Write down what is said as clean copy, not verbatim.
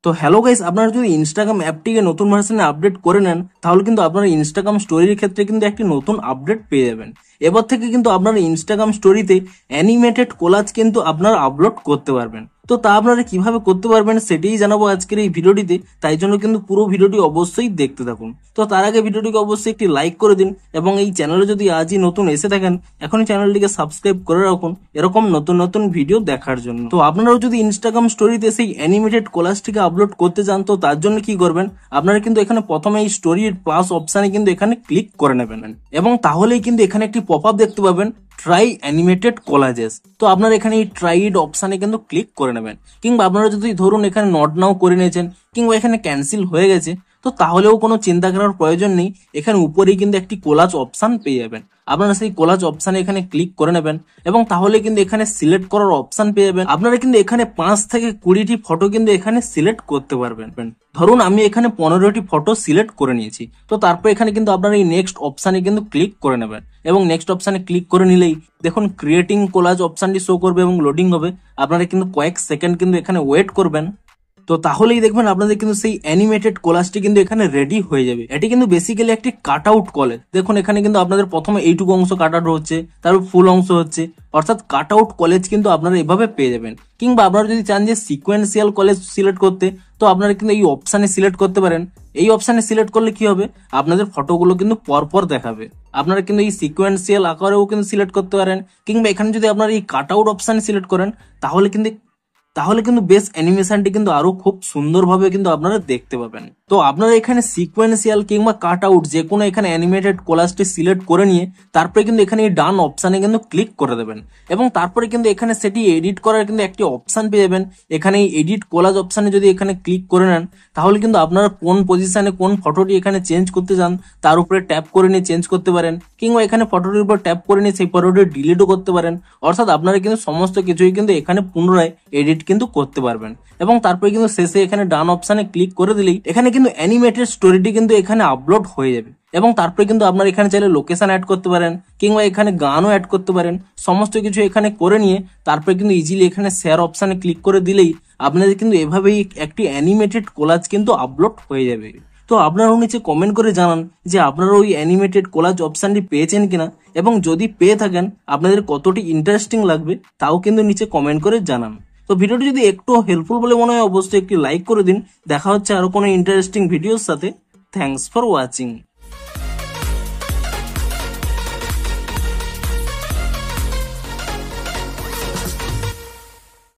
তো hello guys, আপনারা যদি ইনস্টাগ্রাম অ্যাপটিকে নতুন ভার্সনে আপডেট করে নেন তাহলে কিন্তু আপনারা ইনস্টাগ্রাম স্টোরির ক্ষেত্রে কিন্তু একটি নতুন আপডেট পেয়ে যাবেন। এবার থেকে কিন্তু আপনারা ইনস্টাগ্রাম স্টোরিতে অ্যানিমেটেড কোলাজ কিন্তু আপনারা আপলোড করতে পারবেন। তো তা আপনারা কিভাবে করতে পারবেন সেটাই জানাবো আজকের এই ভিডিওটিতে, তাই জন্য কিন্তু পুরো ভিডিওটি অবশ্যই দেখতে থাকুন। তো তার আগে ভিডিওটিকে অবশ্যই একটি লাইক করে দিন এবং এই চ্যানেলে যদি আজই নতুন এসে থাকেন এখনই চ্যানেলটিকে সাবস্ক্রাইব করে রাখুন এরকম নতুন নতুন ভিডিও দেখার জন্য। তো আপনারাও যদি ইনস্টাগ্রাম স্টোরিতে সেই অ্যানিমেটেড কোলাজটিকে আপলোড করতে চান তো তার জন্য কি করবেন, আপনারা কিন্তু এখানে প্রথমে এই স্টোরির প্লাস অপশানে কিন্তু এখানে ক্লিক করে নেবেন এবং তাহলেই কিন্তু এখানে একটি পপ আপ দেখতে পাবেন ট্রাই অ্যানিমেটেড কোলাজেস। তো আপনারা এখানে এই ট্রাইড অপশানে কিন্তু ক্লিক করে নেবেন, কিংবা আপনারা যদি ধরুন এখানে নট নাও করে নিয়েছেন কিংবা এখানে ক্যান্সেল হয়ে গেছে তো তাহলেও কোনো চিন্তা করার প্রয়োজন নেই। এখানে উপরেই কিন্তু একটি কোলাজ অপশান পেয়ে যাবেন, আপনারা সেই কোলাজ অপশানে এখানে ক্লিক করে নেবেন এবং তাহলে কিন্তু এখানে সিলেক্ট করার অপশান পেয়ে যাবেন। আপনারা কিন্তু এখানে 5 থেকে 20টি ফটো কিন্তু এখানে সিলেক্ট করতে পারবেন। ধরুন আমি এখানে 15টি ফটো সিলেক্ট করে নিয়েছি, তো তারপর এখানে কিন্তু আপনারা এই নেক্সট অপশানে কিন্তু ক্লিক করে নেবেন এবং নেক্সট অপশানে ক্লিক করে নিলেই দেখুন ক্রিয়েটিং কোলাজ অপশানটি শো করবে এবং লোডিং হবে। আপনারা কিন্তু কয়েক সেকেন্ড কিন্তু এখানে ওয়েট করবেন, তো তাহলেই দেখবেন আপনাদের কিন্তু সেই অ্যানিমেটেড কোলাজটি কিন্তু এখানে রেডি হয়ে যাবে। এটি কিন্তু বেসিক্যালি একটি কাট আউট কলেজ। দেখুন এখানে কিন্তু আপনাদের প্রথমে এইটুকু অংশ কাট আউট হচ্ছে, তারপর ফুল অংশ হচ্ছে, অর্থাৎ কাট আউট কলেজ কিন্তু আপনারা এভাবে পেয়ে যাবেন। কিংবা আপনারা যদি চান যে সিকোয়েন্সিয়াল কলেজ সিলেক্ট করতে তো আপনারা কিন্তু এই অপশানে সিলেক্ট করতে পারেন। এই অপশানে সিলেক্ট করলে কি হবে, আপনাদের ফটোগুলো কিন্তু পরপর দেখাবে। আপনারা কিন্তু এই সিকোয়েন্সিয়াল আকারেও কিন্তু সিলেক্ট করতে পারেন, কিংবা এখানে যদি আপনারা এই কাট আউট অপশানে সিলেক্ট করেন তাহলে কিন্তু বেস অ্যানিমেশনটি কিন্তু আরো খুব সুন্দরভাবে কিন্তু আপনারা দেখতে পাবেন। তো আপনারা এখানে সিকোয়েন্সিয়াল কিংবা কাট আউট যে কোনো এখানে অ্যানিমেটেড কোলাজটি সিলেক্ট করে নিয়ে তারপরে কিন্তু এখানে এই ডান অপশানে কিন্তু ক্লিক করে দেবেন এবং তারপরে কিন্তু এখানে সেটি এডিট করার কিন্তু একটি অপশান পেয়ে যাবেন। এখানে এই এডিট কোলাজ অপশানে যদি এখানে ক্লিক করে নেন তাহলে কিন্তু আপনারা কোন পজিশনে কোন ফটোটি এখানে চেঞ্জ করতে চান তার উপরে ট্যাপ করে নিয়ে চেঞ্জ করতে পারেন, কিংবা এখানে ফটোটির উপর ট্যাপ করে নিয়ে সেই ফটোটি ডিলিটও করতে পারেন। অর্থাৎ আপনারা কিন্তু সমস্ত কিছুই কিন্তু এখানে পুনরায় এডিট কিন্তু করতে পারবেন এবং তারপরে কিন্তু শেষে এখানে ডান অপশানে ক্লিক করে দিলেই এখানে কিন্তু অ্যানিমেটেড স্টোরিটি কিন্তু এখানে আপলোড হয়ে যাবে এবং তারপরে কিন্তু আপনারা এখানে চাইলে লোকেশন অ্যাড করতে পারেন কিংবা এখানে গানও অ্যাড করতে পারেন। সমস্ত কিছু এখানে করে নিয়ে তারপরে কিন্তু ইজিলি এখানে শেয়ার অপশানে ক্লিক করে দিলেই আপনাদের কিন্তু এভাবেই একটি অ্যানিমেটেড কোলাজ কিন্তু আপলোড হয়ে যাবে। তো আপনারাও নিচে কমেন্ট করে জানান যে আপনারা ওই অ্যানিমেটেড কোলাজ অপশানটি পেয়েছেন কিনা এবং যদি পেয়ে থাকেন আপনাদের কতটি ইন্টারেস্টিং লাগবে তাও কিন্তু নিচে কমেন্ট করে জানান। তো ভিডিওটি যদি একটু হেল্পফুল বলে মনে হয় অবশ্যই একটি লাইক করে দিন। দেখা হচ্ছে আরো কোনো ইন্টারেস্টিং ভিডিওর সাথে। Thanks for watching.